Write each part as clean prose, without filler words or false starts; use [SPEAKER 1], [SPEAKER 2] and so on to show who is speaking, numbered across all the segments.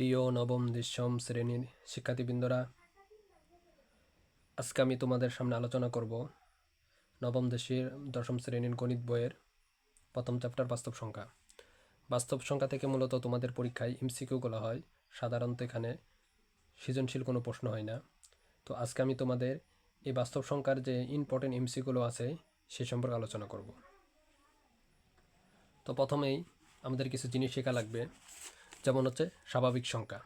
[SPEAKER 1] প্রিয় নবম দশম শ্রেণীর শিক্ষার্থীবৃন্দরা, আজকে আমি তোমাদের সামনে আলোচনা করব নবম দশম শ্রেণীর গণিত বইয়ের প্রথম চ্যাপ্টার বাস্তব সংখ্যা। বাস্তব সংখ্যা থেকে মূলত তোমাদের পরীক্ষায় এমসিকিউগুলো হয়, সাধারণত এখানে সৃজনশীল কোনো প্রশ্ন হয় না। তো আজকে আমি তোমাদের এই বাস্তব সংখ্যার যে ইম্পর্টেন্ট এমসিকিউগুলো আছে সে সম্পর্কে আলোচনা করব। তো প্রথমেই আমাদের কিছু জিনিস শেখা লাগবে, যেমন হচ্ছে স্বাভাবিক সংখ্যা।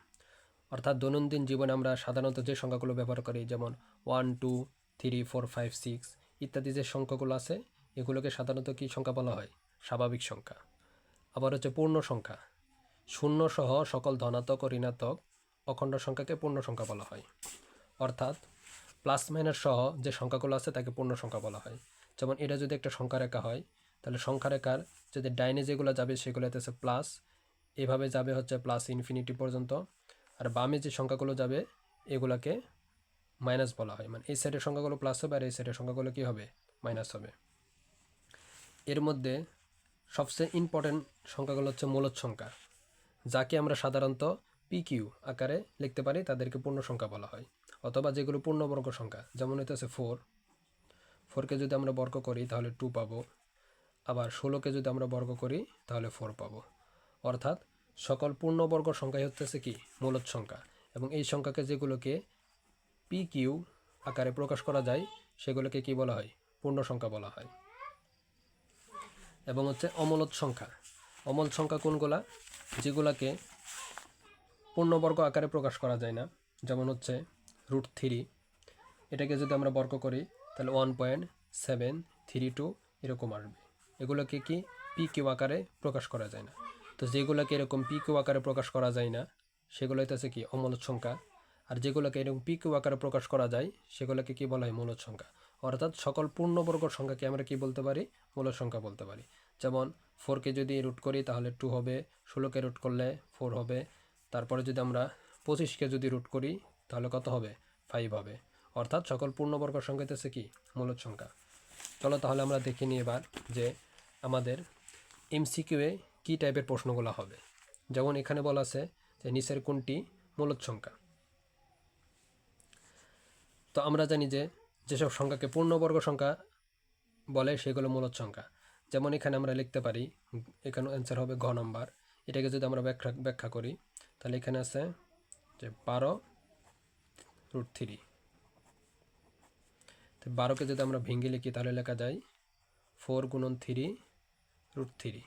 [SPEAKER 1] অর্থাৎ দৈনন্দিন জীবনে আমরা সাধারণত যে সংখ্যাগুলো ব্যবহার করি, যেমন 1, 2, 3, 4, 5, 6 ইত্যাদি যে সংখ্যাগুলো আছে, এগুলোকে সাধারণত কী সংখ্যা বলা হয়? স্বাভাবিক সংখ্যা। আবার হচ্ছে পূর্ণ সংখ্যা, শূন্য সহ সকল ধনাত্মক ও ঋণাত্মক অখণ্ড সংখ্যাকে পূর্ণ সংখ্যা বলা হয়। অর্থাৎ প্লাস মাইনাস সহ যে সংখ্যাগুলো আছে তাকে পূর্ণ সংখ্যা বলা হয়। যেমন এটা যদি একটা সংখ্যা রেখা হয়, তাহলে সংখ্যা রেখার যদি ডাইনে যেগুলো যাবে সেগুলো হচ্ছে প্লাস, এভাবে যাবে হচ্ছে প্লাস ইনফিনিটি পর্যন্ত। আর বামে যে সংখ্যাগুলো যাবে এগুলোকে মাইনাস বলা হয়, মানে এই সাইডের সংখ্যাগুলো প্লাস হবে আর এই সাইডের সংখ্যাগুলো কী হবে? মাইনাস হবে। এর মধ্যে সবচেয়ে ইম্পর্টেন্ট সংখ্যাগুলো হচ্ছে মূলদ সংখ্যা, যাকে আমরা সাধারণত PQ আকারে লিখতে পারি, তাদেরকে পূর্ণ সংখ্যা বলা হয়। অথবা যেগুলো পূর্ণবর্গ সংখ্যা, যেমন হইতেছে 4কে যদি আমরা বর্গ করি তাহলে 2 পাবো। আবার 16কে যদি আমরা বর্গ করি তাহলে 4 পাবো। অর্থাৎ সকল পূর্ণবর্গ সংখ্যাই হচ্ছে কি? মূলদ সংখ্যা। এবং এই সংখ্যাকে যেগুলোকে PQ আকারে প্রকাশ করা যায় সেগুলোকে কি বলা হয়? পূর্ণ সংখ্যা বলা হয়। এবং হচ্ছে অমূলদ সংখ্যা। অমূলদ সংখ্যা কোনগুলা? যেগুলোকে পূর্ণবর্গ আকারে প্রকাশ করা যায় না, যেমন হচ্ছে √3। এটাকে যদি আমরা বর্গ করি তাহলে 1.732 এরকম আসবে। এগুলোকে কি PQ আকারে প্রকাশ করা যায় না। তো যেগুলোকে এরকম PQ আকারে প্রকাশ করা যায় না সেগুলো হইতেছে কি? অমূলদ সংখ্যা। আর যেগুলোকে এরকম PQ আকারে প্রকাশ করা যায় সেগুলোকে কি বলা হয়? মূলদ সংখ্যা। অর্থাৎ সকল পূর্ণবর্গ সংখ্যাকে আমরা কি বলতে পারি? মূলদ সংখ্যা বলতে পারি। যেমন 4কে যদি রুট করি তাহলে 2 হবে, 16কে রুট করলে 4 হবে, তারপরে যদি আমরা 25কে যদি রুট করি তাহলে কত হবে? 5 হবে। অর্থাৎ সকল পূর্ণবর্গ সংখ্যা হচ্ছে কি? মূলদ সংখ্যা। চলো তাহলে আমরা দেখে নিই এবার যে আমাদের এমসিকিউয়ে কী টাইপের প্রশ্নগুলো হবে। যেমন এখানে বলা আছে যে নিচের কোনটি মূলদ সংখ্যা। তো আমরা জানি যে যেসব সংখ্যাকে পূর্ণবর্গ সংখ্যা বলে সেগুলো মূলদ সংখ্যা। যেমন এখানে আমরা লিখতে পারি, এখানে অ্যান্সার হবে ঘ নাম্বার। এটাকে যদি আমরা ব্যাখ্যা করি তাহলে এখানে আছে যে 12√3। তো 12কে যদি আমরা ভেঙে লিখি তাহলে লেখা যায় 4 × 3√3।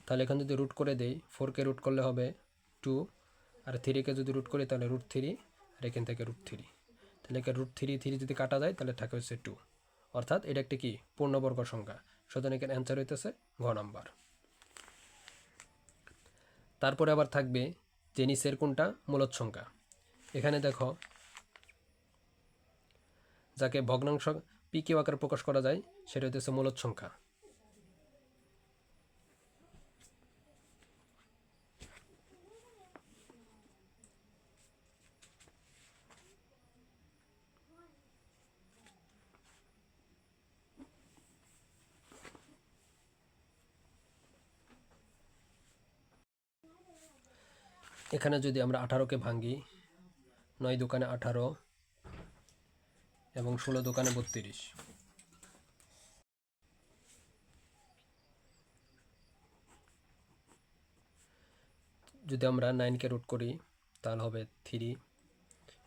[SPEAKER 1] তাহলে এখানে যদি রুট করে দেই, 4কে রুট করলে হবে 2, আর 3কে যদি রুট করি তাহলে √3, আর এখান থেকে √3। তাহলে এখানে √3 যদি কাটা যায় তাহলে থাকে হচ্ছে 2। অর্থাৎ এটা একটি কি? পূর্ণবর্গ সংখ্যা। সুতরাং এখানে অ্যান্সার হইতেছে ঘ নাম্বার। তারপরে আবার থাকবে যে নিচের কোনটা মূলদ সংখ্যা। এখানে দেখো যাকে ভগ্নাংশ PQ আকারে প্রকাশ করা যায় সেটা হইতেছে মূলদ সংখ্যা। এখানে যদি আমরা 18কে ভাঙি, 9 দোকানে 18 এবং 16 দোকানে 32। যদি আমরা 9কে রুট করি তাহলে হবে 3,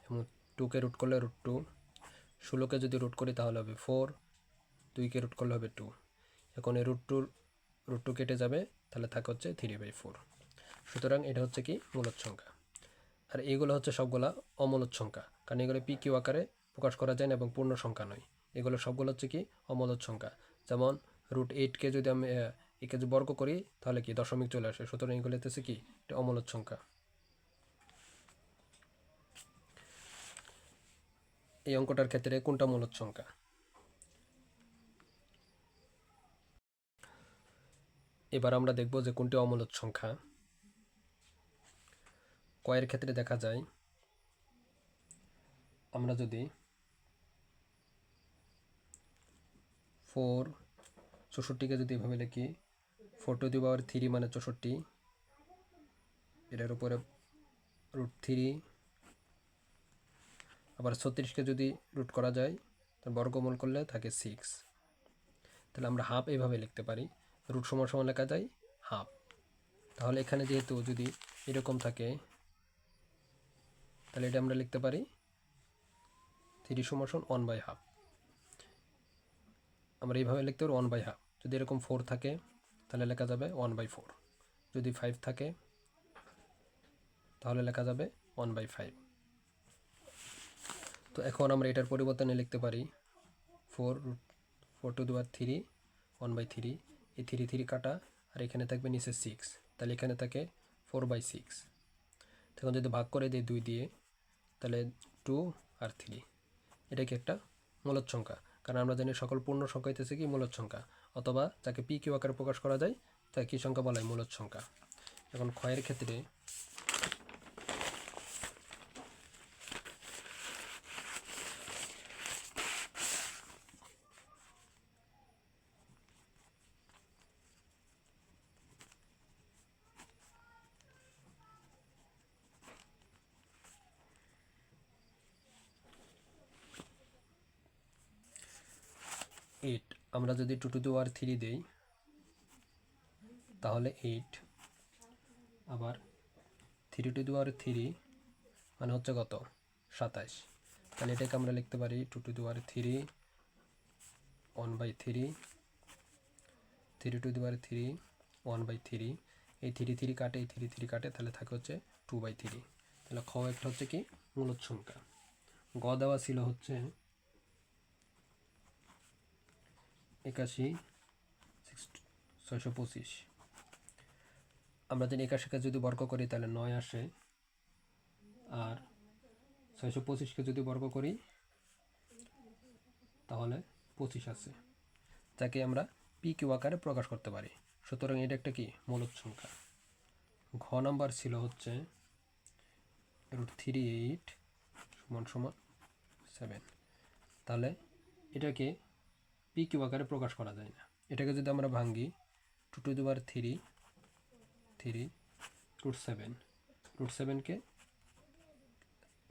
[SPEAKER 1] এবং 2কে রুট করলে √2, 16কে যদি রুট করি তাহলে হবে 4, 2কে রুট করলে হবে 2। এখন এই √2 কেটে যাবে, তাহলে থাকে হচ্ছে 3/4। সুতরাং এটা হচ্ছে কি? মূলদ সংখ্যা। আর এইগুলো হচ্ছে সবগুলা অমূলদ সংখ্যা, কারণ এগুলো PQ আকারে প্রকাশ করা যায় না এবং পূর্ণ সংখ্যা নয়। এগুলো সবগুলো হচ্ছে কি? অমূলদ সংখ্যা। যেমন √8কে যদি আমি একে যদি বর্গ করি তাহলে কি? দশমিক চলে আসে। সুতরাং এগুলো হচ্ছে কি? এটা অমূলদ সংখ্যা। এই অঙ্কটার ক্ষেত্রে কোনটা মূলদ সংখ্যা? এবার আমরা দেখব যে কোনটি অমূলদ সংখ্যা। কয়ের ক্ষেত্রে দেখা যায় আমরা যদি 64কে যদি এভাবে লিখি, 4 টু দি পাওয়ার 3 মানে 64, এটার উপরে √3, আবার 36কে যদি রুট করা যায় তো বর্গমূল করলে থাকে 6। তাহলে আমরা হাফ এইভাবে লিখতে পারি, রুট সমান সমান লেখা যায় হাফ। তাহলে এখানে যেহেতু যদি এরকম থাকে তাহলে এটা আমরা লিখতে পারি 3 সমান 1/2। আমরা এইভাবে লিখতে পারি 1/2। যদি এরকম 4 থাকে তাহলে লেখা যাবে 1/4। যদি 5 থাকে তাহলে লেখা যাবে 1/5। তো এখন আমরা এটার পরিবর্তনে লিখতে পারি 4√3 1/3। এই 3 কাটা, আর এখানে থাকবে নিচে 6, তাহলে এখানে থাকে 4/6। তখন যদি ভাগ করে দিই 2 দিয়ে তাহলে 2 আর 3, এটা কি একটা মূলদ সংখ্যা। কারণ আমরা জানি সকল পূর্ণ সংখ্যা হইতেছে কি মূলদ সংখ্যা, অথবা যাকে পি কিউ আকারে প্রকাশ করা যায় তাকে কি সংখ্যা বলা হয়, মূলদ সংখ্যা। এখন ক্ষয়ের ক্ষেত্রে এইট, আমরা যদি 2^3 দেই তাহলে 8, আবার 3^3 মানে হচ্ছে কত, 27। তাহলে এটাকে আমরা লিখতে পারি 2^3 1/3, 3^3 1/3। এই 3 কাটে, এই 3 কাটে, তাহলে থাকে হচ্ছে 2/3। তাহলে খ একটা হচ্ছে কি মূলদ সংখ্যা। গ দেওয়া ছিল হচ্ছে 81 625। আমরা যদি 81কে যদি বর্গ করি তাহলে 9 আসে, আর 625কে যদি বর্গ করি তাহলে 25 আসে, যাকে আমরা পি কিউ আকারে প্রকাশ করতে পারি। সুতরাং এটা একটা কি মূলদ সংখ্যা। ঘ নাম্বার ছিল হচ্ছে √38 = 7। তাহলে এটাকে পি কিউ আকারে প্রকাশ করা যায় না। এটাকে যদি আমরা ভাঙ্গি 2^3 √7কে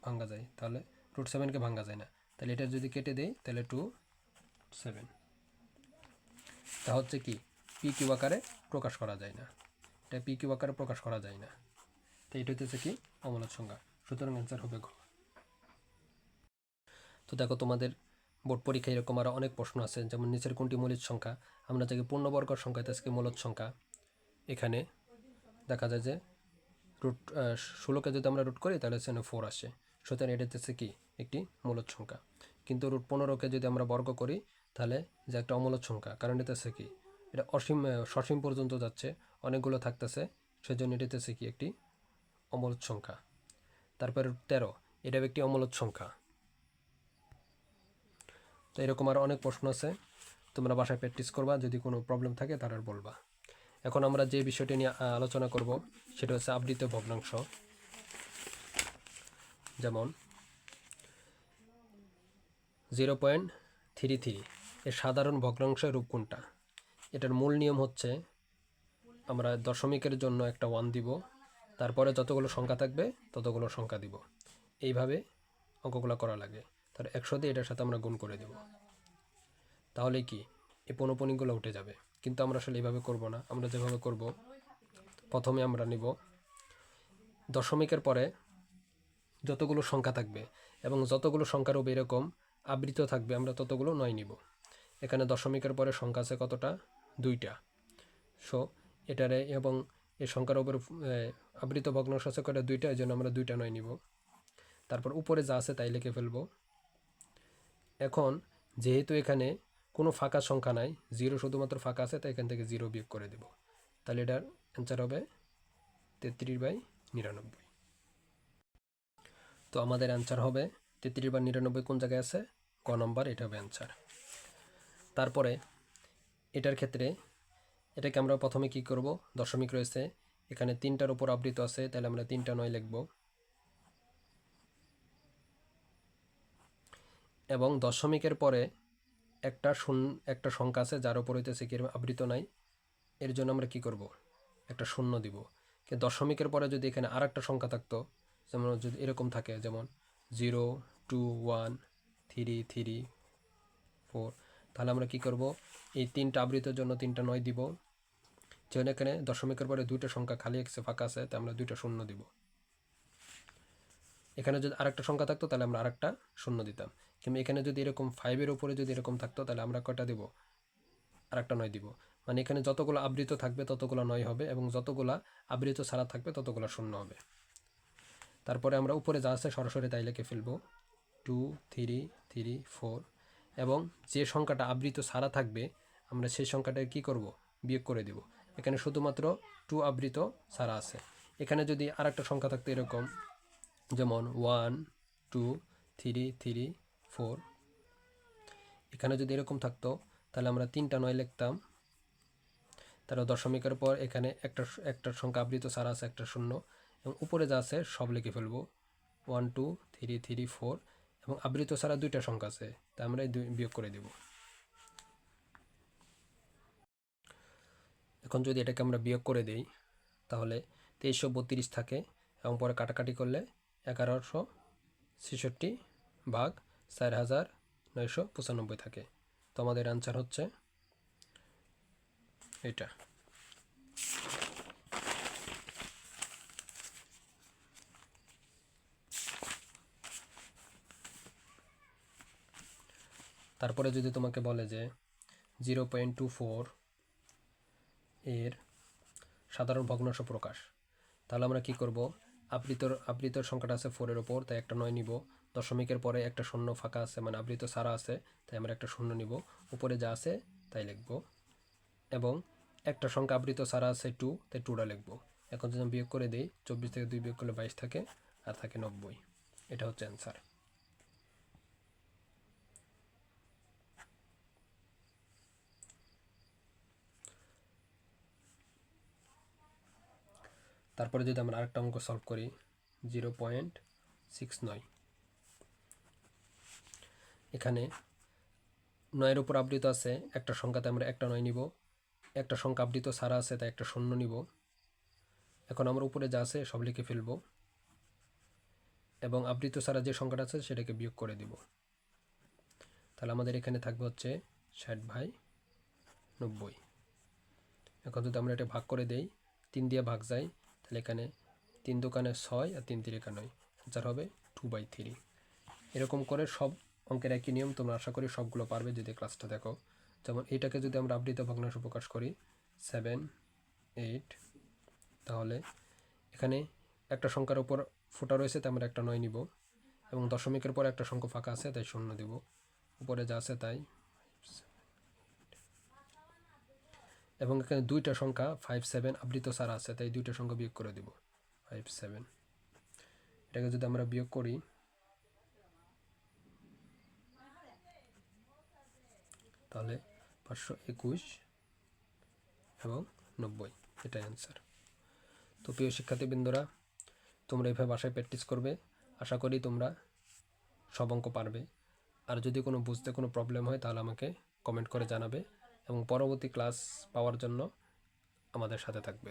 [SPEAKER 1] ভাঙ্গা যায়, তাহলে √7কে ভাঙ্গা যায় না, তাহলে এটা যদি কেটে দেই তাহলে 2/7। তা হচ্ছে কি পি কিউ আকারে প্রকাশ করা যায় না, এটা পি কিউ আকারে প্রকাশ করা যায় না। তো এটা হচ্ছে কি অমূলদ সংখ্যা। সুতরাং অ্যান্সার হবে ঘ। তো দেখো তোমাদের বোর্ড পরীক্ষায় এরকম আরও অনেক প্রশ্ন আছে, যেমন নিচের কোনটি মৌলিক সংখ্যা। আমরা যাকে পূর্ণবর্গ সংখ্যা তাকে মৌলিক সংখ্যা। এখানে দেখা যায় যে √16কে যদি আমরা রুট করি তাহলে সেখানে 4 আসে, সুতরাং এটা হচ্ছে কি একটি মৌলিক সংখ্যা। কিন্তু √15কে যদি আমরা বর্গ করি তাহলে যে একটা অমূলদ সংখ্যা, কারণ এটা হচ্ছে কি এটা সসীম পর্যন্ত যাচ্ছে, অনেকগুলো থাকতেছে, সেজন্য এটা হচ্ছে কি একটি অমূলদ সংখ্যা। তারপরে 13, এটাও একটি অমূলদ সংখ্যা। তো এরকম আরও অনেক প্রশ্ন আছে, তোমরা বাসায় প্র্যাকটিস করবা, যদি কোনো প্রবলেম থাকে তারা বলবা। এখন আমরা যে বিষয়টি নিয়ে আলোচনা করব সেটা হচ্ছে আবৃত ভগ্নাংশ। যেমন 0.33 এর সাধারণ ভগ্নাংশের রূপ কোনটা। এটার মূল নিয়ম হচ্ছে আমরা দশমিকের জন্য একটা 1 দিব, তারপরে যতগুলো সংখ্যা থাকবে ততগুলো সংখ্যা দিব। এইভাবে অঙ্কগুলো করা লাগে। তার 100 দিয়ে এটার সাথে আমরা গুণ করে দেব, তাহলে কি এই পৌনঃপুনিকগুলো উঠে যাবে। কিন্তু আমরা আসলে এইভাবে করব না, আমরা যেভাবে করব, প্রথমে আমরা নিব দশমিকের পরে যতগুলো সংখ্যা থাকবে এবং যতগুলো সংখ্যার উপর এরকম আবৃত থাকবে আমরা ততগুলো 9 নিব। এখানে দশমিকের পরে সংখ্যা আছে কতটা, 2টা। সো এটারে এবং এই সংখ্যার উপর আবৃত ভগ্নাংশ আছে কয়টা, 2টা, এই জন্য আমরা 2টা 9 নিব। তারপর উপরে যা আছে তাই লিখে ফেলব। এখন যেহেতু এখানে কোনো ফাঁকা সংখ্যা নাই, 0 শুধুমাত্র ফাঁকা আছে, তাই এখান থেকে 0 বিয়োগ করে দেব। তাহলে এটার অ্যান্সার হবে 33/99। তো আমাদের অ্যান্সার হবে 33/99 কোন জায়গায় আছে, ক নম্বর, এটা হবে অ্যান্সার। তারপরে এটার ক্ষেত্রে এটাকে আমরা প্রথমে কি করব, দশমিক রয়েছে এখানে 3টার উপর আবৃত আছে, তাহলে আমরা 3টা 9 লিখব। এবং দশমিকের পরে একটা সংখ্যা আছে যার উপর হইতেছে কি আবৃত নাই, এর জন্য আমরা কি করব, একটা শূন্য দিব। দশমিকের পরে যদি এখানে আর একটা সংখ্যা থাকতো, যেমন যদি এরকম থাকে, যেমন 0 2 1 3 3 4, তাহলে আমরা কি করব, এই 3টা আবৃতর জন্য 3টা 9 দিব। যেমন এখানে দশমিকের পরে 2টা সংখ্যা খালি ফাঁকা আছে, তাই আমরা 2টা শূন্য দিব। এখানে যদি আরেকটা সংখ্যা থাকতো তাহলে আমরা আরেকটা শূন্য দিতাম। কিন্তু এখানে যদি এরকম 5-এর উপরে যদি এরকম থাকতো তাহলে আমরা কয়টা দিব, আরেকটা 9 দিব। মানে এখানে যতগুলো আবৃত থাকবে ততগুলো 9 হবে, এবং যতগুলা আবৃত ছাড়া থাকবে ততগুলো শূন্য হবে। তারপরে আমরা উপরে যা আছে সরাসরি তাই লিখে ফেলবো 2 3 3 4, এবং যে সংখ্যাটা আবৃত ছাড়া থাকবে আমরা সেই সংখ্যাটা কি করব, বিয়োগ করে দিব। এখানে শুধুমাত্র 2 আবৃত ছাড়া আছে। এখানে যদি আরেকটা সংখ্যা থাকতো এরকম, যেমন 1 2 3 3 4, এখানে যদি এরকম থাকতো তাহলে আমরা 3টা 9 লিখতাম। তাহলে দশমিকের পর এখানে একটা সংখ্যা আবৃত ছাড়া আছে, একটা শূন্য, এবং উপরে যা আছে সব লিখে ফেলবো 1 2 3 3 4, এবং আবৃত ছাড়া 2টা সংখ্যা আছে, তাই আমরা বিয়োগ করে দেব। এখন যদি এটাকে আমরা বিয়োগ করে দেই তাহলে 2332 থাকে, এবং পরে কাটাকাটি করলে 1166 ভাগ 4995 থাকে। তো আমাদের অ্যান্সার হচ্ছে এটা। তারপরে যদি তোমাকে বলে যে 0.24 এর সাধারণ ভগ্নাংশ প্রকাশ, তাহলে আমরা কি করব, আবৃতর সংখ্যাটা আছে 4-এর ওপর, তাই একটা 9 নিব। দশমিকের পরে একটা শূন্য ফাঁকা আছে, মানে আবৃত ছাড়া আছে, তাই আমরা একটা শূন্য নিব। উপরে যা আছে তাই লিখব, এবং একটা সংখ্যা আবৃত ছাড়া আছে 2, তাই 2টা লিখব। এখন যদি আমি বিয়োগ করে দিই, 24 থেকে 2 বিয়োগ করলে 22 থাকে, আর থাকে 90। এটা হচ্ছে অ্যান্সার। তারপরে যদি আমরা আরেকটা অঙ্ক সলভ করি, 0.69, এখানে 9-এর উপর আবৃত আছে একটা সংখ্যাতে আমরা একটা 9 নিব। একটা সংখ্যা আবৃত ছাড়া আছে, তাই একটা শূন্য নিব। এখন আমরা উপরে যা আছে সব লিখে ফেলব, এবং আবৃত ছাড়া যে সংখ্যাটা আছে সেটাকে বিয়োগ করে দিব। তাহলে আমাদের এখানে থাকবে হচ্ছে 60/90। এখন যদি আমরা এটা ভাগ করে দেই, 3 দিয়ে ভাগ যায়, তাহলে এখানে 3 দোকানে 6 আর 3 3 9, অ্যান্সার হবে 2/3। এরকম করে সব অঙ্কের একই নিয়ম, তোমরা আশা করি সবগুলো পারবে যদি ক্লাসটা দেখো। যেমন এটাকে যদি আমরা আবৃত ভগ্নাংশ প্রকাশ করি 7 8, তাহলে এখানে একটা সংখ্যার উপর ফোঁটা রয়েছে, তাই আমরা একটা 9 নিব, এবং দশমিকের পর একটা সংখ্যা ফাঁকা আছে, তাই শূন্য দিব। উপরে যা আছে তাই, এবং এখানে 2টা সংখ্যা 5 7 আবৃত ছাড়া আছে, তাই 2টা সংখ্যা বিয়োগ করে দিব 5 7। এটাকে যদি আমরা বিয়োগ করি তাহলে 521 এবং 90, এটাই অ্যান্সার। তো প্রিয় শিক্ষার্থীবৃন্দরা, তোমরা এইভাবে বাসায় প্র্যাকটিস করবে, আশা করি তোমরা সব অঙ্ক পারবে। আর যদি কোনো বুঝতে কোনো প্রবলেম হয় তাহলে আমাকে কমেন্ট করে জানাবে, এবং পরবর্তী ক্লাস পাওয়ার জন্য আমাদের সাথে থাকবে।